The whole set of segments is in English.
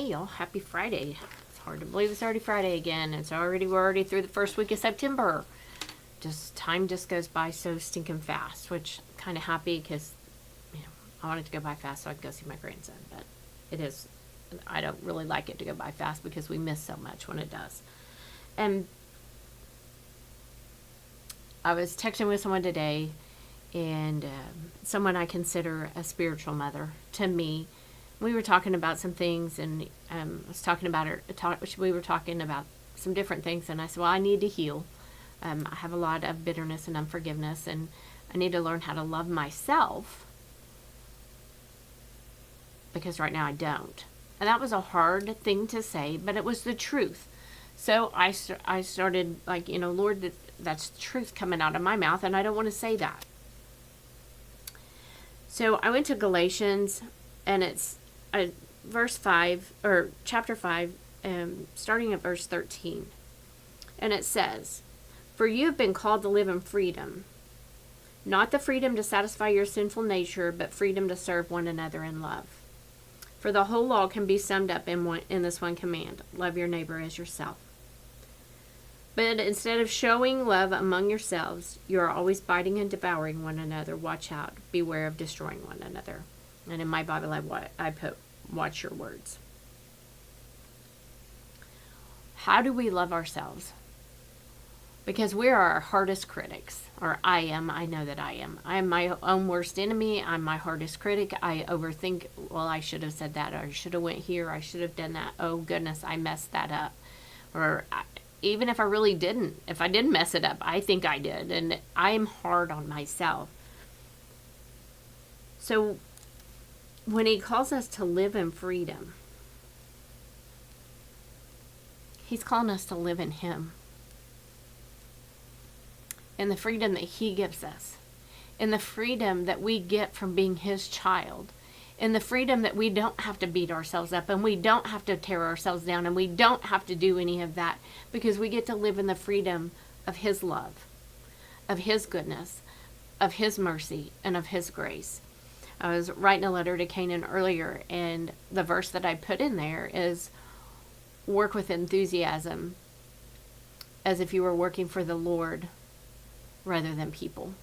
Hey y'all, happy Friday. It's hard to believe it's already Friday again. We're already through the first week of September. Time just goes by so stinking fast, which I'm kind of happy because, I want it to go by fast so I can go see my grandson. But I don't really like it to go by fast because we miss so much when it does. And I was texting with someone today, and someone I consider a spiritual mother to me. We were talking about some things, and we were talking about some different things, and I said, well, I need to heal. I have a lot of bitterness and unforgiveness, and I need to learn how to love myself, because right now I don't. And that was a hard thing to say, but it was the truth. So I started Lord, that's truth coming out of my mouth, and I don't want to say that. So I went to Galatians, and it's verse 5, or chapter 5, starting at verse 13. And it says, "For you have been called to live in freedom, not the freedom to satisfy your sinful nature, but freedom to serve one another in love. For the whole law can be summed up in this one command: love your neighbor as yourself. But instead of showing love among yourselves, you are always biting and devouring one another. Watch out. Beware of destroying one another." And in my Bible, I put, "Watch your words." How do we love ourselves? Because we are our hardest critics. Or I am. I know that I am. I am my own worst enemy. I'm my hardest critic. I overthink. Well, I should have said that. Or I should have went here. I should have done that. Oh, goodness, I messed that up. Or even if I really didn't. If I did mess it up, I think I did. And I'm hard on myself. So when he calls us to live in freedom, he's calling us to live in him. In the freedom that he gives us. In the freedom that we get from being his child. In the freedom that we don't have to beat ourselves up, and we don't have to tear ourselves down, and we don't have to do any of that, because we get to live in the freedom of his love, of his goodness, of his mercy, and of his grace. I was writing a letter to Canaan earlier, and the verse that I put in there is, work with enthusiasm as if you were working for the Lord rather than people.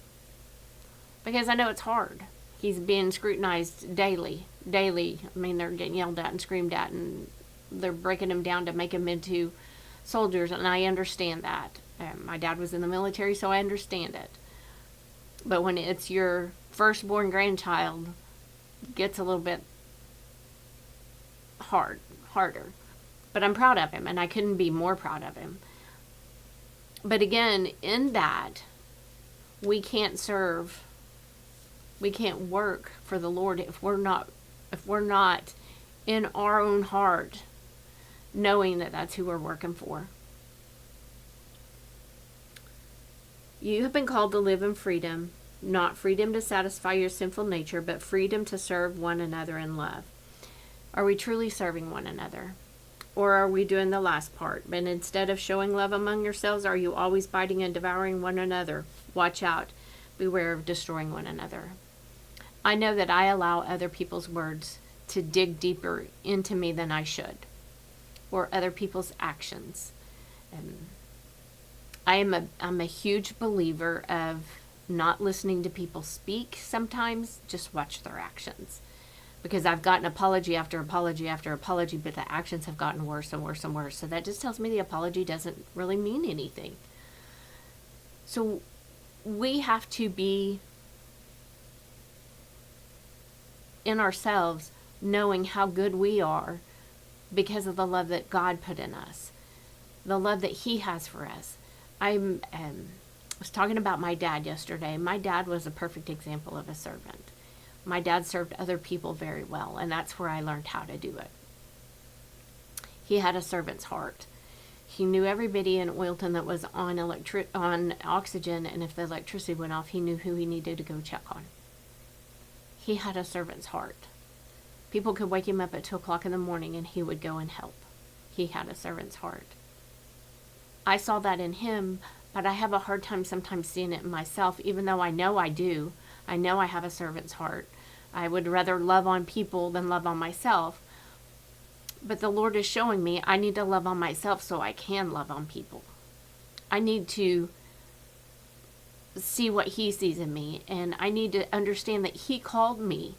Because I know it's hard. He's being scrutinized daily. I mean, they're getting yelled at and screamed at, and they're breaking him down to make him into soldiers, and I understand that. My dad was in the military, so I understand it. But when it's your firstborn grandchild, it gets a little bit harder. But I'm proud of him, and I couldn't be more proud of him. But again, in that, we can't work for the Lord if we're not in our own heart knowing that that's who we're working for. You have been called to live in freedom, not freedom to satisfy your sinful nature, but freedom to serve one another in love. Are we truly serving one another? Or are we doing the last part? But instead of showing love among yourselves, are you always biting and devouring one another? Watch out. Beware of destroying one another. I know that I allow other people's words to dig deeper into me than I should, or other people's actions. I'm a huge believer of not listening to people speak sometimes, just watch their actions. Because I've gotten apology after apology after apology, but the actions have gotten worse and worse and worse. So that just tells me the apology doesn't really mean anything. So we have to be in ourselves knowing how good we are because of the love that God put in us. The love that he has for us. I was talking about my dad yesterday. My dad was a perfect example of a servant. My dad served other people very well, and that's where I learned how to do it. He had a servant's heart. He knew everybody in Oilton that was on oxygen, and if the electricity went off, he knew who he needed to go check on. He had a servant's heart. People could wake him up at 2 o'clock in the morning, and he would go and help. He had a servant's heart. I saw that in him, but I have a hard time sometimes seeing it in myself, even though I know I do. I know I have a servant's heart. I would rather love on people than love on myself. But the Lord is showing me I need to love on myself so I can love on people. I need to see what He sees in me, and I need to understand that He called me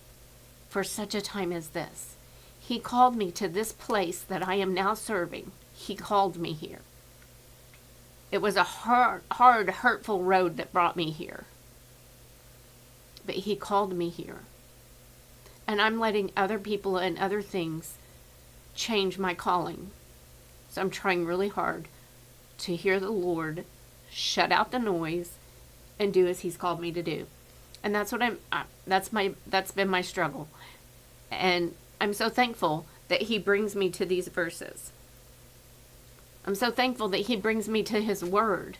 for such a time as this. He called me to this place that I am now serving. He called me here. It was a hard, hurtful road that brought me here. But He called me here. And I'm letting other people and other things change my calling. So I'm trying really hard to hear the Lord, shut out the noise, and do as He's called me to do. And that's what that's been my struggle. And I'm so thankful that He brings me to these verses. I'm so thankful that He brings me to His Word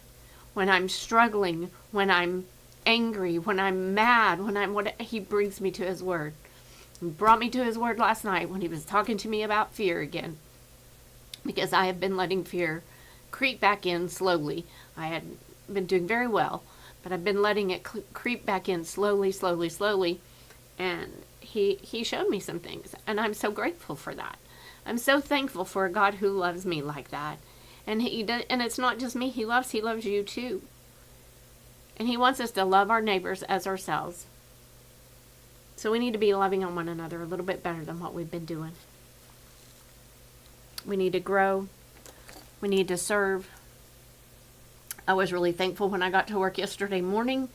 when I'm struggling, when I'm angry, when I'm mad, He brings me to His Word. He brought me to His Word last night when He was talking to me about fear again, because I have been letting fear creep back in slowly. I had been doing very well, but I've been letting it creep back in slowly, and He showed me some things, and I'm so grateful for that. I'm so thankful for a God who loves me like that. And and it's not just me He loves you too. And He wants us to love our neighbors as ourselves. So we need to be loving on one another a little bit better than what we've been doing. We need to grow. We need to serve. I was really thankful when I got to work yesterday morning.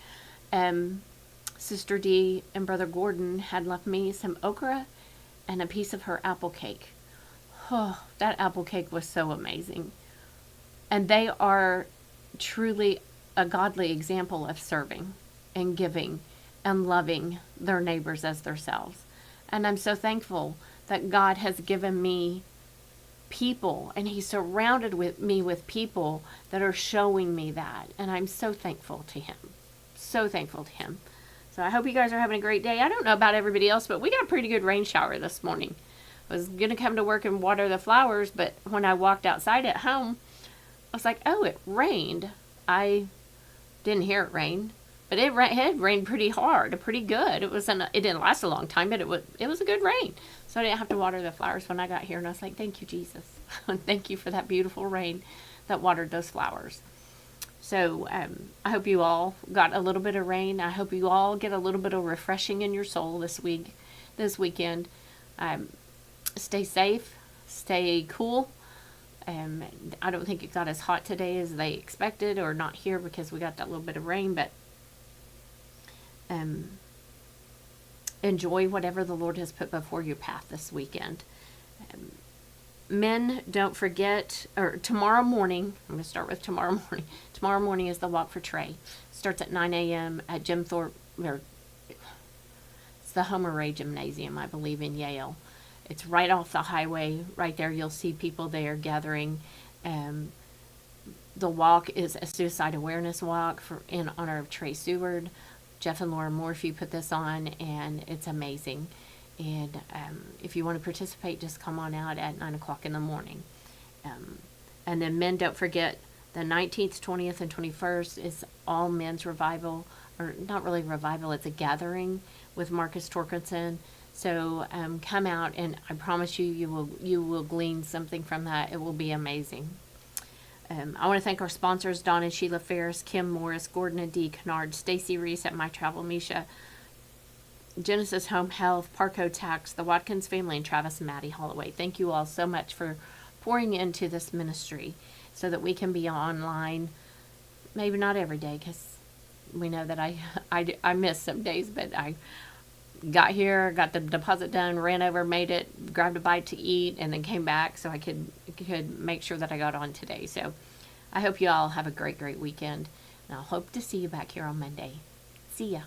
Sister Dee and Brother Gordon had left me some okra and a piece of her apple cake. Oh, that apple cake was so amazing. And they are truly a godly example of serving and giving and loving their neighbors as themselves. And I'm so thankful that God has given me people, and He surrounded me with people that are showing me that. And I'm so thankful to Him. So thankful to Him. So I hope you guys are having a great day. I don't know about everybody else, but we got a pretty good rain shower this morning. I was going to come to work and water the flowers, but when I walked outside at home, I was like, oh, it rained. I didn't hear it rain, but it had rained pretty hard, pretty good. It didn't last a long time, but it was a good rain. So I didn't have to water the flowers when I got here, and I was like, thank you, Jesus. Thank you for that beautiful rain that watered those flowers. So I hope you all got a little bit of rain. I hope you all get a little bit of refreshing in your soul this weekend. Stay safe, stay cool. I don't think it got as hot today as they expected, or not here because we got that little bit of rain, but enjoy whatever the Lord has put before your path this weekend. Men, don't forget, or tomorrow morning, I'm going to start with tomorrow morning. Tomorrow morning is the Walk for Trey. Starts at 9 a.m. at Jim Thorpe, it's the Homer Ray Gymnasium, I believe, in Yale. It's right off the highway. Right there, you'll see people there gathering. The walk is a suicide awareness walk in honor of Trey Seward. Jeff and Laura Morphy put this on, and it's amazing. And if you want to participate, just come on out at 9 o'clock in the morning. And then men, don't forget, the 19th, 20th, and 21st is all men's revival. Or not really revival, it's a gathering with Marcus Torkinson. So come out, and I promise you will glean something from that. It will be amazing. I want to thank our sponsors, Don and Sheila Ferris, Kim Morris, Gordon and Dee Kennard, Stacy Reese at My Travel Misha, Genesis Home Health, Parco Tax, the Watkins family, and Travis and Maddie Holloway. Thank you all so much for pouring into this ministry so that we can be online, maybe not every day, because we know that I miss some days, but I got here, got the deposit done, ran over, made it, grabbed a bite to eat, and then came back so I could make sure that I got on today. So I hope you all have a great, great weekend, and I'll hope to see you back here on Monday. See ya.